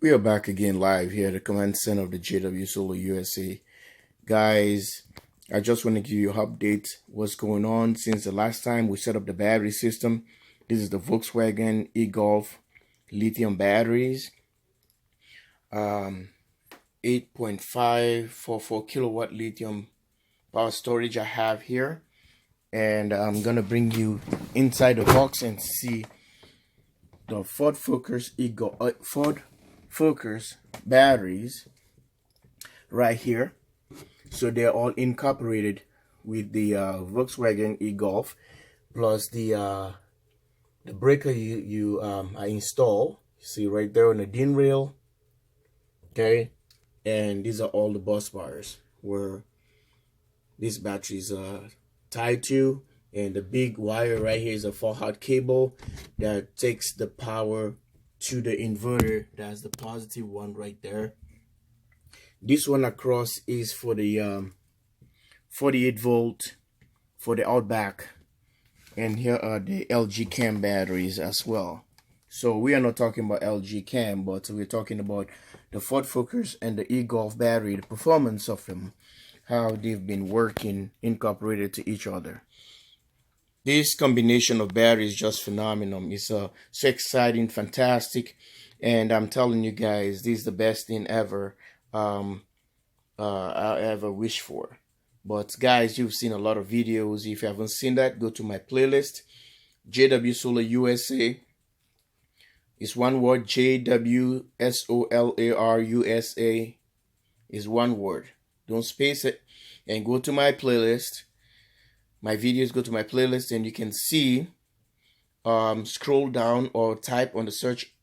We are back again live here at the command center of the jwsolarusa. Guys, I just want to give you an update what's going on since the last time we set up the battery system. This is the Volkswagen e-Golf lithium batteries. 8.544 kilowatt lithium power storage I have here. And I'm going to bring you inside the box and see the Ford Focus Focus batteries right here. So they're all incorporated with the Volkswagen e-Golf, plus the breaker I install. See right there on the DIN rail. Okay, and these are all the bus bars where these batteries are tied to, and the big wire right here is a 4-hot cable that takes the power to the inverter. That's the positive one right there. This one across is for the 48 volt for the Outback, and here are the LG Cam batteries as well. So we are not talking about LG Cam, but we're talking about the Ford Focus and the e-Golf battery, the performance of them, how they've been working incorporated to each other. This combination of batteries is just phenomenal. It's so exciting, fantastic, and I'm telling you guys, this is the best thing ever I ever wish for. But guys, you've seen a lot of videos. If you haven't seen that, go to my playlist, jwsolarusa. It's one word, jwsolarusa is one word. Don't space it, and go to my playlist. My videos, go to my playlist, and you can see, scroll down or type on the search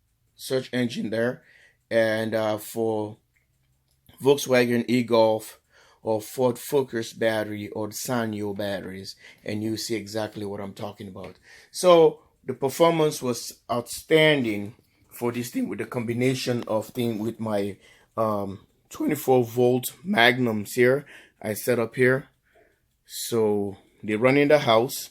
engine there, and for Volkswagen e-Golf or Ford Focus battery or Sanyo batteries, and you see exactly what I'm talking about. So the performance was outstanding for this thing with the combination of thing with my 24 volt magnums here I set up here. So they run in the house.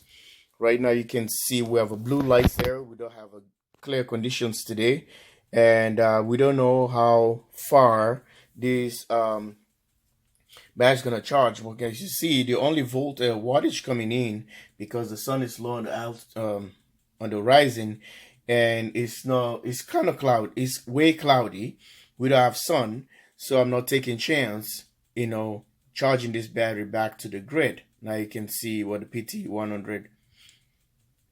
Right now you can see we have a blue light there. We don't have a clear conditions today, and we don't know how far this battery's gonna charge. But as you see, the only wattage coming in, because the sun is low on the horizon, and it's kind of cloud. It's way cloudy. We don't have sun, so I'm not taking chance, charging this battery back to the grid. Now you can see what the PT100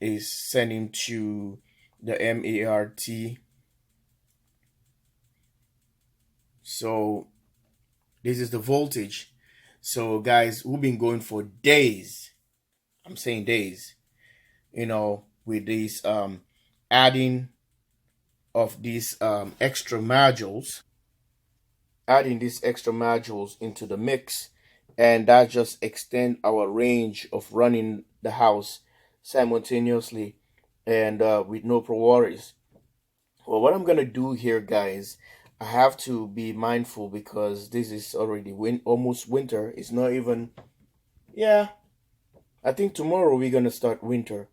is sending to the MART. So this is the voltage. So guys, we've been going for days. I'm saying days, with these adding of these extra modules, adding these extra modules into the mix, and that just extend our range of running the house simultaneously and with no worries. Well, what I'm gonna do here, guys, I have to be mindful because this is already almost winter. It's not even, yeah, I think tomorrow we're gonna start winter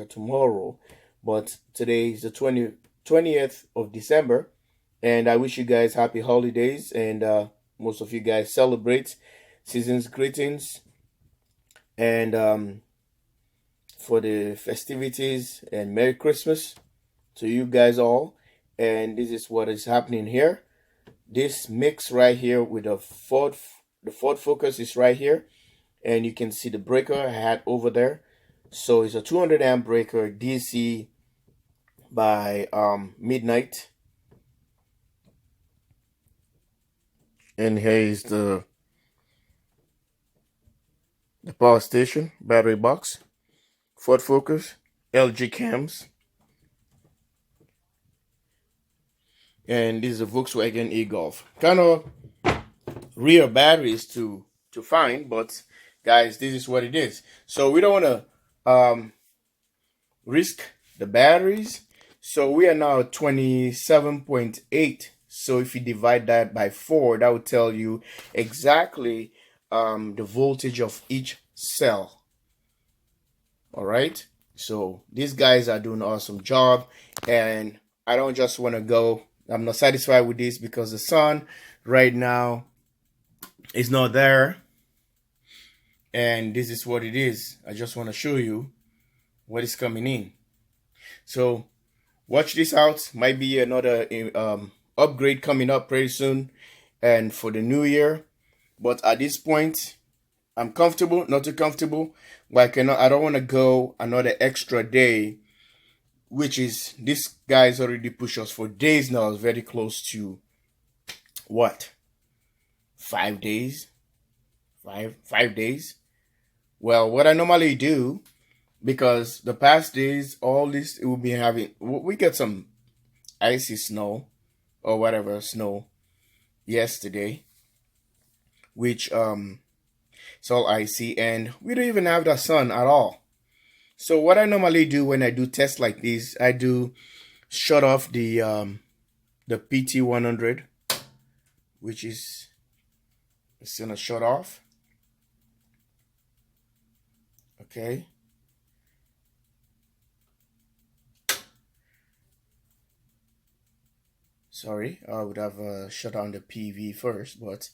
tomorrow, but today is the 20th of December, and I wish you guys happy holidays, and most of you guys celebrate season's greetings, and for the festivities, and Merry Christmas to you guys all. And this is what is happening here. This mix right here with the Ford Focus is right here, and you can see the breaker I had over there. So it's a 200 amp breaker, DC by midnight. And here is the power station, battery box, Ford Focus, LG Cams, and this is a Volkswagen e-Golf. Kind of rare batteries to find, but guys, this is what it is. So we don't want to risk the batteries. So we are now at 27.8. So if you divide that by 4, that would tell you exactly the voltage of each cell. All right, so these guys are doing an awesome job, and I don't just want to go I'm not satisfied with this because the sun right now is not there. And this is what it is. I just want to show you what is coming in. So watch this out. Might be another upgrade coming up pretty soon and for the new year. But at this point, I'm comfortable, not too comfortable. But I don't want to go another extra day, which is this guy's already pushed us for days now. It's very close to what? 5 days? Five days? Well, what I normally do, because the past days, all this, it will be having, we get some icy snow or whatever snow yesterday, which it's all icy, and we don't even have the sun at all. So what I normally do when I do tests like this, I do shut off the PT100, which is, it's gonna shut off. Okay. Sorry, I would have shut down the PV first, but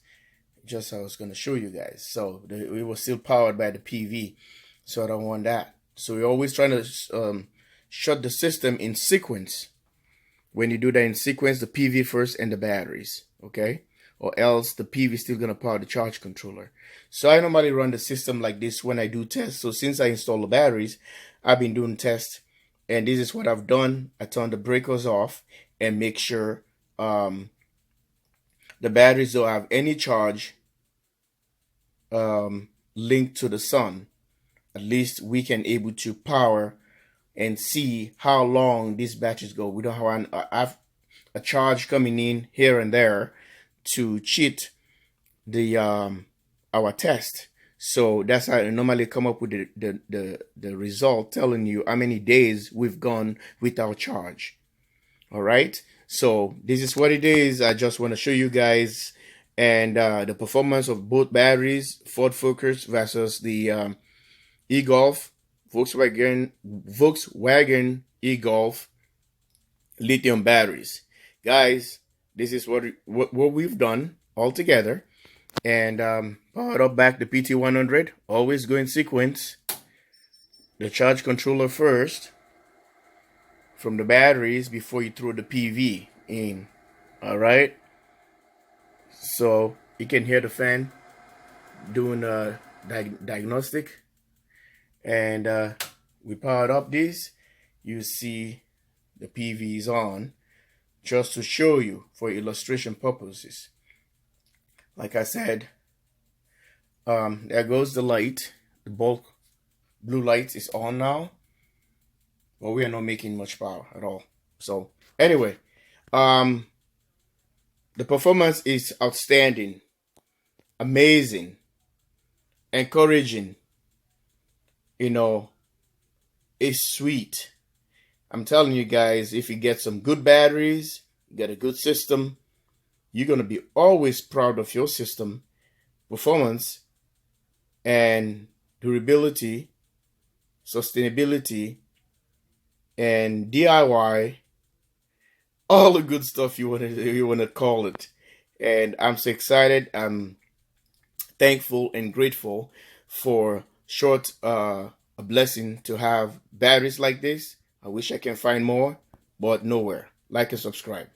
just I was going to show you guys. So it was still powered by the PV, so I don't want that. So we're always trying to shut the system in sequence. When you do that in sequence, the PV first and the batteries, okay? Or else the PV is still going to power the charge controller. So I normally run the system like this when I do tests. So since I install the batteries, I've been doing tests, and this is what I've done. I turn the breakers off and make sure the batteries don't have any charge linked to the sun. At least we can able to power and see how long these batteries go. We don't have a charge coming in here and there to cheat the our test. So that's how I normally come up with the result telling you how many days we've gone without charge. All right, so this is what it is. I just want to show you guys and the performance of both batteries, Ford Focus versus the e-Golf, Volkswagen e-Golf lithium batteries. Guys, this is what we've done all together. And powered up back the PT100. Always go in sequence. The charge controller first from the batteries before you throw the PV in. All right. So you can hear the fan doing a diagnostic. And we powered up this. You see the PV is on, just to show you for illustration purposes. Like I said, there goes the light. The bulk blue light is on now, but we are not making much power at all. So anyway, the performance is outstanding, amazing, encouraging. You know, it's sweet. I'm telling you guys, if you get some good batteries, get a good system, you're going to be always proud of your system, performance, and durability, sustainability, and DIY, all the good stuff you want to call it. And I'm so excited. I'm thankful and grateful for a blessing to have batteries like this. I wish I can find more, but nowhere. Like and subscribe.